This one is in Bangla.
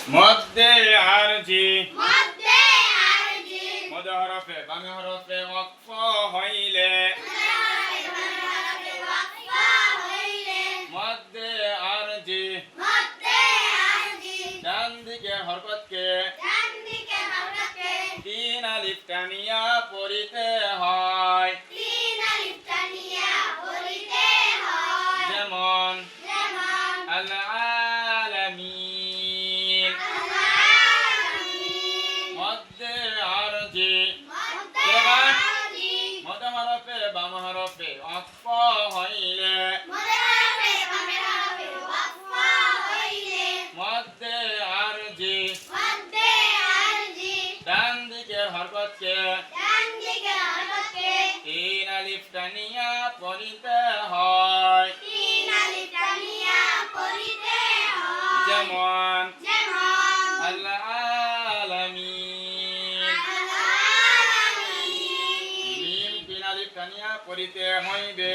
মধ্যে আরজি মধ্যে আরজি মদ হরফে বামে হরফে ওয়াকফ হইলে মধ্যে আরজি মধ্যে আরজি ডান দিকে হরকতকে ডান দিকে হরকতকে তিন আলিফ টানিয়া পড়িতে হয় তিন আলিফ টানিয়া পড়িতে হয় যেমন যেমন আল আলামিন আল-আলামিন মধ্যে আরজি মধ্যে আরজি মদ হরফে বাম হরফে ওয়াকফ হইলে মধ্যে হরফে বামে হরফে ওয়াকফ হইলে মধ্যে আরজি মধ্যে আরজি ডান দিকে হরকতকে ডান দিকে হরকতকে তিন আলিফ টানিয়া পড়িতে হয় তিন আলিফ টানিয়া পড়িতে হয় যেমন যেমন আল আলামিন আল-আলামিন মিম তিন আলিফ টানিয়া পড়িতে হইবে